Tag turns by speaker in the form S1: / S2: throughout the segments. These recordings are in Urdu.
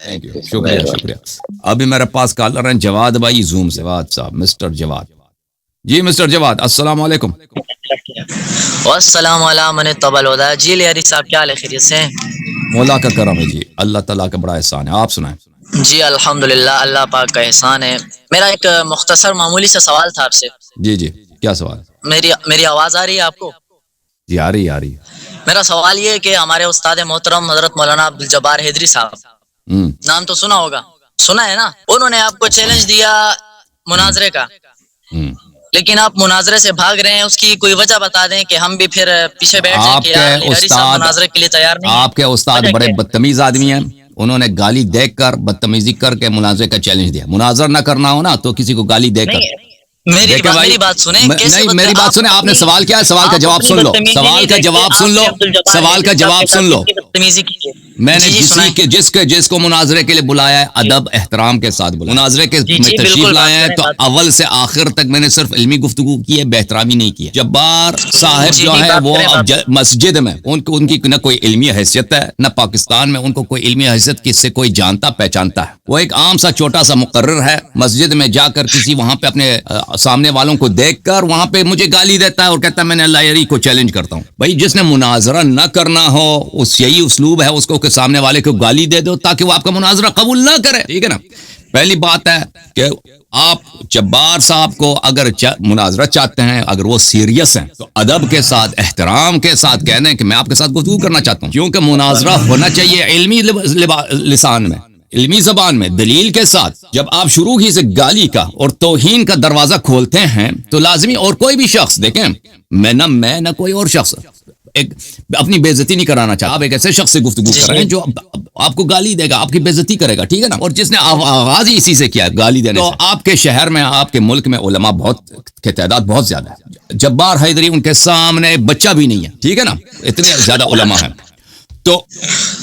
S1: تھینک یو، شکریہ شکریہ. ابھی میرے پاس کالر ہیں جواد بھائی زوم سے. جواد صاحب، مسٹر جواد. جی مسٹر جواد، السلام علیکم.
S2: والسلام علی من طبل الہدی. جی لیاری صاحب کیا حال ہے؟ خیریت سے ہیں؟
S1: مولا کا کرم ہے جی، اللہ تعالیٰ کا بڑا احسان ہے. آپ سنائیں.
S2: جی الحمدللہ، اللہ پاک کا احسان ہے. میرا ایک مختصر معمولی سا سوال تھا آپ سے.
S1: جی جی، کیا سوال؟
S2: میری آواز آ رہی ہے آپ کو؟
S1: جی آ رہی آ رہی.
S2: میرا سوال یہ ہے کہ ہمارے استاد محترم حضرت مولانا عبدالجبار حیدری صاحب، نام تو سنا ہوگا، سنا ہے نا؟ انہوں نے آپ کو چیلنج دیا مناظرے کا، لیکن آپ مناظرے سے بھاگ رہے ہیں. اس کی کوئی وجہ بتا دیں کہ ہم بھی پھر پیچھے بیٹھ جائیں کہ یار لیاری صاحب مناظرے کے لیے تیار نہیں ہیں.
S1: آپ کے استاد بڑے بدتمیز آدمی ہیں. انہوں نے گالی دے کر، بدتمیزی کر کے مناظرے کا چیلنج دیا. مناظر نہ کرنا ہو نا تو کسی کو گالی دے کر.
S2: میری بات سنیں.
S1: نہیں میری بات سنیں. آپ نے سوال کیا ہے؟ سوال کا جواب سن لو. سوال کا جواب سن لو. سوال کا جواب سن لو. میں نے جس کو مناظرے کے لیے بلایا ہے ادب احترام کے ساتھ بلایا. مناظرے کے تشریف لائے ہیں تو اول سے آخر تک میں نے صرف علمی گفتگو کی ہے، بے احترامی نہیں کی ہے. جبار صاحب جو ہے وہ مسجد میں ان کی نہ کوئی علمی حیثیت ہے، نہ پاکستان میں ان کو کوئی علمی حیثیت کس سے کوئی جانتا پہچانتا ہے. وہ ایک عام سا چھوٹا سا مقرر ہے. مسجد میں جا کر کسی وہاں پہ اپنے سامنے والوں کو دیکھ کر وہاں پہ مجھے گالی دیتا ہے اور کہتا ہے میں نے لائری کو چیلنج کرتا ہوں. بھائی جس نے مناظرہ نہ کرنا ہو اس یہی اسلوب ہے، اس کو کہ سامنے والے کو گالی دے دو تاکہ وہ آپ کا مناظرہ قبول نہ کرے. ٹھیک ہے نا؟ پہلی بات ہے کہ آپ جبار صاحب کو اگر مناظرہ چاہتے ہیں، اگر وہ سیریس ہیں تو ادب کے ساتھ احترام کے ساتھ کہہ دیں کہ میں آپ کے ساتھ گفتگو کرنا چاہتا ہوں. کیونکہ مناظرہ ہونا چاہیے علمی لسان میں، علمی زبان میں، دلیل کے ساتھ. جب آپ شروع ہی سے گالی کا اور توہین کا دروازہ کھولتے ہیں تو لازمی اور کوئی بھی شخص دیکھیں، میں نہ کوئی اور شخص ایک اپنی بے عزتی نہیں کرانا چاہتا. آپ ایک ایسے شخص سے گفتگو کر رہے ہیں جو آپ کو گالی دے گا، آپ کی بے عزتی کرے گا. ٹھیک ہے نا؟ اور جس نے آغاز ہی اسی سے کیا گالی دینے سے. تو آپ کے شہر میں، آپ کے ملک میں علماء کی تعداد بہت زیادہ ہے. جبار حیدری ان کے سامنے ایک بچہ بھی نہیں ہے. ٹھیک ہے نا؟ اتنے زیادہ علماء ہیں. تو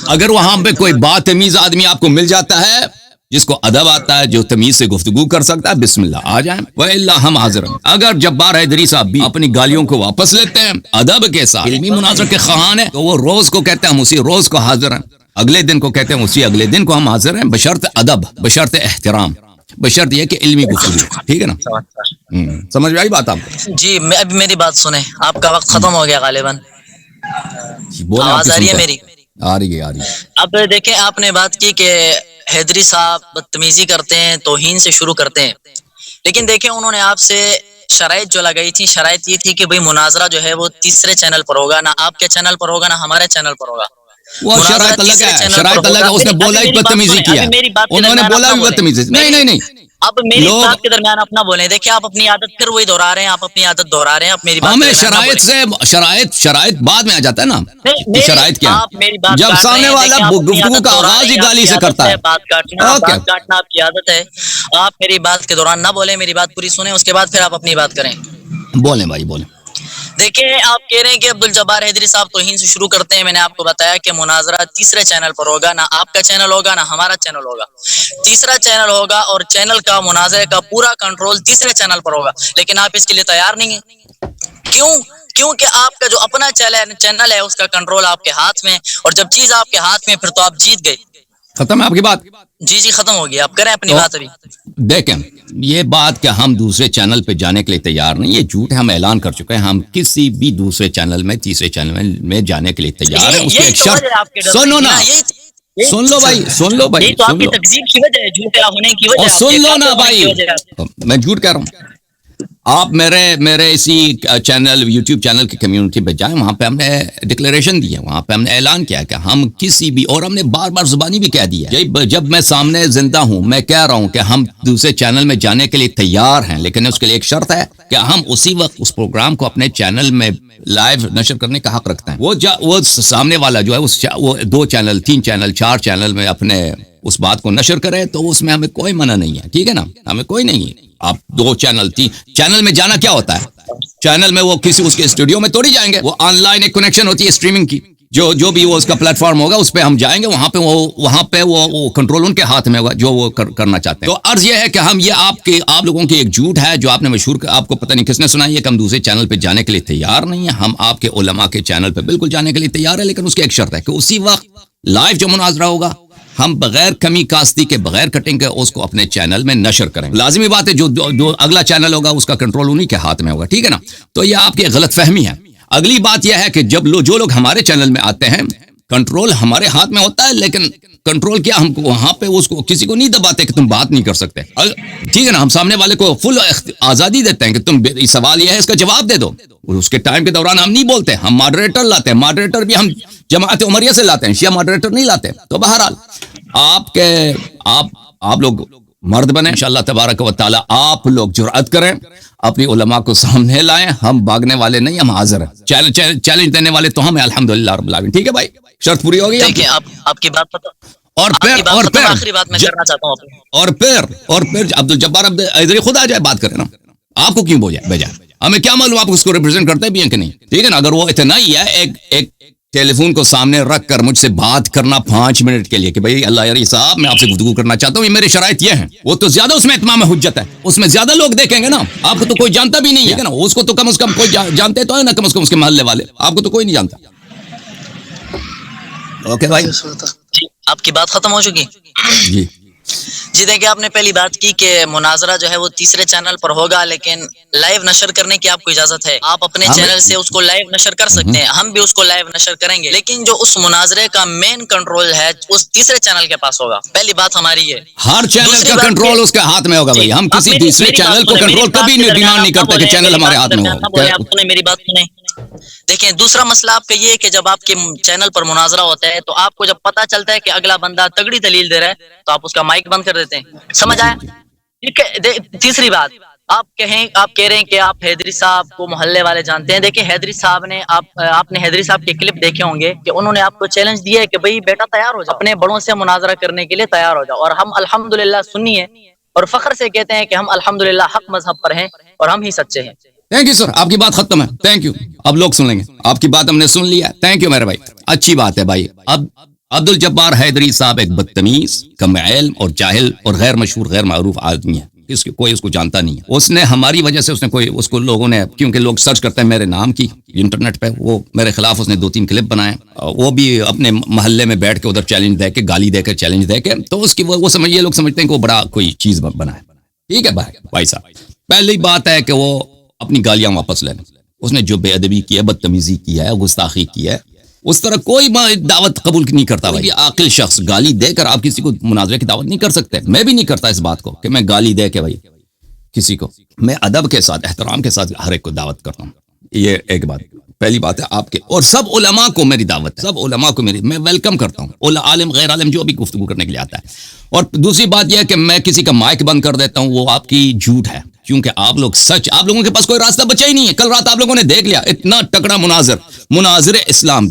S1: اگر وہاں پہ کوئی بات تمیز آدمی آپ کو مل جاتا ہے، جس کو ادب آتا ہے، جو تمیز سے گفتگو کر سکتا ہے، بسم اللہ آ جائیں. وَإِلَّا ہم حاضر ہیں. اگر جبار حیدری صاحب بھی اپنی گالیوں کو واپس لیتے ہیں، ادب کے ساتھ، علمی مناظر کے خواہاں ہیں، تو وہ روز کو کہتے ہیں ہم اسی روز کو حاضر ہیں، اگلے دن کو کہتے ہیں اسی اگلے دن کو ہم حاضر ہیں، بشرط ادب، بشرط احترام، بشرط یہ کہ علمی گفتگو. ٹھیک ہے نا؟ سمجھ میں آئی بات آپ کو؟
S2: جی اب میری بات سنیں. آپ کا وقت ختم ہو گیا غالباً. آواز آ رہی ہے میری؟
S1: آ رہی ہے.
S2: اب دیکھیں، آپ نے بات کی کہ حیدری صاحب بدتمیزی کرتے ہیں، توہین سے شروع کرتے ہیں، لیکن دیکھیں انہوں نے آپ سے شرائط جو لگائی تھی، شرائط یہ تھی کہ بھئی مناظرہ جو ہے وہ تیسرے چینل پر ہوگا، نہ آپ کے چینل پر ہوگا، نہ ہمارے چینل پر ہوگا.
S1: وہ شرائط الگ ہے، شرائط الگ ہے. اس نے بولا ایک بدتمیزی کیا، انہوں نے بولا بھی بدتمیزی. نہیں
S2: اب میری بات کے درمیان اپنا بولیں. دیکھیں آپ اپنی عادت پھر وہی دہرا رہے ہیں، آپ اپنی عادت دہرا رہے ہیں. آپ میری بات
S1: ہمیں شرائط بعد میں آ جاتا ہے نا. شرائط کیا؟ جب سامنے والا گفتگو کا آغاز ہی گالی سے کرتا ہے.
S2: بات کاٹنا آپ کی عادت ہے. آپ میری بات کے دوران نہ بولیں، میری بات پوری سنیں، اس کے بعد پھر آپ اپنی بات کریں.
S1: بولیں بھائی بولیں.
S2: دیکھیں آپ کہہ رہے ہیں کہ عبدالجبار حیدری صاحب توہین سے شروع کرتے ہیں. میں نے آپ کو بتایا کہ مناظرہ تیسرے چینل پر ہوگا، نہ آپ کا چینل ہوگا، نہ ہمارا چینل ہوگا. تیسرا چینل ہوگا اور چینل کا مناظرے کا پورا کنٹرول تیسرے چینل پر ہوگا. لیکن آپ اس کے لیے تیار نہیں ہیں. کیونکہ آپ کا جو اپنا چینل ہے اس کا کنٹرول آپ کے ہاتھ میں، اور جب چیز آپ کے ہاتھ میں پھر تو آپ جیت گئے.
S1: ختم ہے آپ کی بات؟
S2: جی ختم ہوگی. آپ کریں اپنی بات. ابھی
S1: دیکھیں یہ بات کہ ہم دوسرے چینل پہ جانے کے لیے تیار نہیں، یہ جھوٹ ہے. ہم اعلان کر چکے ہیں ہم کسی بھی دوسرے چینل میں، تیسرے چینل میں جانے کے لیے تیار ہیں. اس کی ایک شرط سنو نا، سن لو بھائی
S2: تو آپ کی تکذیب کی وجہ ہے، جھوٹے ہونے کی وجہ ہے.
S1: سن لو نا بھائی، میں جھوٹ کہہ رہا ہوں. آپ میرے اسی چینل، یوٹیوب چینل کی کمیونٹی پہ جائیں، وہاں پہ ہم نے ڈکلیریشن دی ہے، وہاں پہ ہم نے اعلان کیا کہ ہم کسی بھی، اور ہم نے بار بار زبانی بھی کہہ دیا ہے، جب میں سامنے زندہ ہوں میں کہہ رہا ہوں کہ ہم دوسرے چینل میں جانے کے لیے تیار ہیں، لیکن اس کے لیے ایک شرط ہے کہ ہم اسی وقت اس پروگرام کو اپنے چینل میں لائیو نشر کرنے کا حق رکھتے ہیں. وہ سامنے والا جو ہے وہ 2 چینل 3 چینل 4 چینل میں اپنے اس بات کو نشر کرے تو اس میں ہمیں کوئی منع نہیں ہے. ٹھیک ہے نا؟ ہمیں کوئی نہیں ہے. آپ 2 چینل 3 چینل میں جانا کیا ہوتا ہے؟ چینل میں وہ کسی اس کے اسٹوڈیو میں توڑی جائیں گے، وہ آن لائن ایک کنیکشن ہوتی ہے اسٹریمنگ کی، جو بھی وہ اس کا پلیٹ فارم ہوگا اس پہ ہم جائیں گے، وہاں پہ وہ کنٹرول ان کے ہاتھ میں ہوگا جو وہ کرنا چاہتے ہیں. تو عرض یہ ہے کہ ہم یہ آپ لوگوں کی ایک جھوٹ ہے جو آپ نے مشہور، آپ کو پتہ نہیں کس نے سنائی ہے کہ ہم دوسرے چینل پہ جانے کے لیے تیار نہیں ہیں. ہم آپ کے علماء کے چینل پہ بالکل جانے کے لیے تیار ہے، لیکن اس کی ایک شرط ہے کہ اسی وقت لائیو جو مناظرہ ہوگا ہم بغیر کمی کاستی کے بغیر کٹنگ کے اس کو اپنے چینل میں نشر کریں. لازمی بات ہے جو اگلا چینل ہوگا اس کا کنٹرول انہی کے ہاتھ میں ہوگا, ٹھیک ہے نا. تو یہ آپ کی غلط فہمی ہے. اگلی بات یہ ہے کہ جب جو لوگ ہمارے چینل میں آتے ہیں, کنٹرول ہمارے ہاتھ میں ہوتا ہے, لیکن کنٹرول کیا, ہم کو وہاں پہ اس کو کسی کو نہیں دباتے کہ تم بات نہیں کر سکتے, ٹھیک ہے نا. ہم سامنے والے کو فل آزادی دیتے ہیں کہ تم سوال یہ ہے اس کا جواب دے دو. اس کے ٹائم کے دوران ہم نہیں بولتے, ہم ماڈریٹر لاتے ہیں. ماڈریٹر بھی ہم جماعت عمریہ سے لاتے ہیں, شیعہ ماڈریٹر نہیں لاتے. تو بہرحال آپ لوگ مرد بنیں انشاءاللہ تبارک و تعالی. آپ لوگ جرأت کریں, اپنی علماء کو سامنے لائیں. ہم بھاگنے والے نہیں, ہم حاضر ہیں. چیلنج دینے والے تو ہم الحمدللہ رب العالمین. ٹھیک ہے بھائی, شرط پوری ہو گئی.
S2: دیکھیں آپ کی بات پتہ,
S1: اور پھر
S2: آخری بات میں کرنا چاہتا ہوں اپنی.
S1: اور پھر عبدالجبار حیدری خود آ جائے بات کرے نا. آپ کو کیوں بھیجا, ہمیں کیا معلوم آپ اس کو ریپرزینٹ کرتے بھی ہیں کہ نہیں, ٹھیک ہے نا. اگر وہ اتنا ہی ہے ایک ٹیلی فون کو سامنے رکھ کر مجھ سے بات کرنا 5 منٹ کے لیے کہ بھئی اللہ یاری صاحب میں آپ سے گفتگو کرنا چاہتا ہوں, یہ میرے شرائط یہ ہیں, وہ تو زیادہ اس میں اتمام حجت ہے. اس میں زیادہ لوگ دیکھیں گے نا. آپ کو تو کوئی جانتا بھی نہیں ہے نا, اس کو تو کم از کم کوئی جانتے تو ہے نا, کم از کم اس کے محلے والے. آپ کو تو کوئی نہیں جانتا. اوکے بھائی,
S2: آپ کی بات ختم ہو چکی. جی دیکھیں, آپ نے پہلی بات کی کہ مناظرہ جو ہے وہ تیسرے چینل پر ہوگا, لیکن لائیو نشر کرنے کی آپ کو اجازت ہے. آپ اپنے چینل سے اس کو لائیو نشر کر سکتے ہیں, ہم بھی اس کو لائیو نشر کریں گے, لیکن جو اس مناظرے کا مین کنٹرول ہے اس تیسرے چینل کے پاس ہوگا. پہلی بات ہماری ہے,
S1: ہر چینل کا کنٹرول اس کے ہاتھ میں ہوگا. بھائی ہم کسی دوسرے چینل کو کنٹرول کبھی ڈیمانڈ نہیں کرتے کہ چینل ہمارے ہاتھ میں ہو.
S2: آپ نے میری بات سنیں. دیکھیں, دوسرا مسئلہ آپ کا یہ ہے کہ جب آپ کے چینل پر مناظرہ ہوتا ہے تو آپ کو جب پتا چلتا ہے کہ اگلا بندہ تگڑی دلیل دے رہا ہے تو آپ اس کا مائک بند کر دیتے ہیں. سمجھ آیا؟ ٹھیک ہے. تیسری بات, آپ کہہ رہے ہیں کہ آپ حیدری صاحب کو محلے والے جانتے ہیں. دیکھیں, حیدری صاحب نے آپ نے حیدری صاحب کے کلپ دیکھے ہوں گے کہ انہوں نے آپ کو چیلنج دیا ہے کہ بھئی بیٹا تیار ہو جاؤ, اپنے بڑوں سے مناظرہ کرنے کے لیے تیار ہو جاؤ. اور ہم الحمدللہ سنی ہیں اور فخر سے کہتے ہیں کہ ہم الحمدللہ حق مذہب پر ہیں اور ہم ہی سچے ہیں.
S1: تھینک یو سر, آپ کی بات ختم ہے. Thank you. اب لوگ سن لیں گے, آپ کی بات ہم نے سن لیا. تھینک یو میرے بھائی, اچھی بات ہے بھائی. اب عبدالجبار حیدری صاحب ایک بدتمیز, کم علم اور جاہل اور غیر مشہور غیر معروف آدمی ہے. کوئی اس کو جانتا نہیں ہے. اس نے ہماری وجہ سے اس کو لوگوں نے, کیونکہ لوگ سرچ کرتے ہیں میرے نام کی انٹرنیٹ پہ, وہ میرے خلاف اس نے 2-3 کلپ بنائے, وہ بھی اپنے محلے میں بیٹھ کے ادھر چیلنج دے کے, گالی دے کے, چیلنج دے کے. تو اس کی یہ لوگ سمجھتے ہیں کہ وہ بڑا کوئی چیز بنا ہے. ٹھیک ہے بھائی صاحب, پہلی بات ہے کہ وہ اپنی گالیاں واپس لیں. اس نے جو بے ادبی کی ہے, بدتمیزی کی ہے, گستاخی کی ہے, اس طرح کوئی دعوت قبول نہیں کرتا. بھائی عاقل شخص گالی دے کر آپ کسی کو مناظرے کی دعوت نہیں کر سکتے. میں بھی نہیں کرتا اس بات کو کہ میں گالی دے کے بھائی کسی کو, میں ادب کے ساتھ احترام کے ساتھ ہر ایک کو دعوت کرتا ہوں. یہ ایک بات, پہلی بات ہے آپ کے. اور سب علماء کو میری دعوت ہے, سب علماء کو میں ویلکم کرتا ہوں, عالم غیر عالم جو بھی گفتگو کرنے کے لیے آتا ہے. اور دوسری بات یہ ہے کہ میں کسی کا مائک بند کر دیتا ہوں, وہ آپ کی جھوٹ ہے, کیونکہ آپ لوگوں کے پاس کوئی راستہ بچا ہی نہیں ہے. کل رات آپ لوگوں نے دیکھ لیا, اتنا تکڑا مناظر اسلام,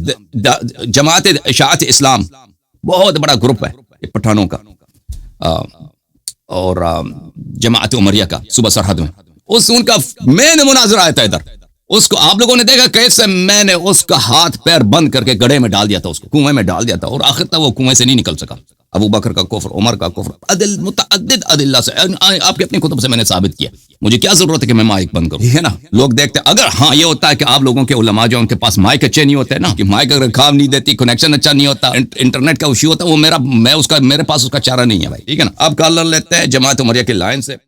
S1: جماعت اشاعت اسلام بہت بڑا گروپ ہے پٹھانوں کا اور جماعت عمریہ کا صوبہ سرحد میں. ان کا مین مناظرہ آیا تھا ادھر. اس کو آپ لوگوں نے دیکھا کیسے میں نے اس کا ہاتھ پیر بند کر کے گڑھے میں ڈال دیا تھا, اس کو کنویں میں ڈال دیا تھا, اور آخر تک وہ کنویں سے نہیں نکل سکا. ابو بکر کا کفر, عمر کا کفر, متعدد ادلہ سے آپ کے اپنی کتب سے میں نے ثابت کیا. مجھے کیا ضرورت ہے کہ میں مائک بند کروں, ہے نا. لوگ دیکھتے اگر ہاں یہ ہوتا ہے کہ آپ لوگوں کے علماء جو ان کے پاس مائک اچھے نہیں ہوتے نا, کہ مائک اگر کام نہیں دیتی, کنیکشن اچھا نہیں ہوتا, انٹرنیٹ کا ایشو ہوتا, وہ میرے پاس اس کا چارہ نہیں ہے بھائی. ٹھیک ہے نا. اب کالر لیتے ہیں جماعت عمریہ کے لائن سے.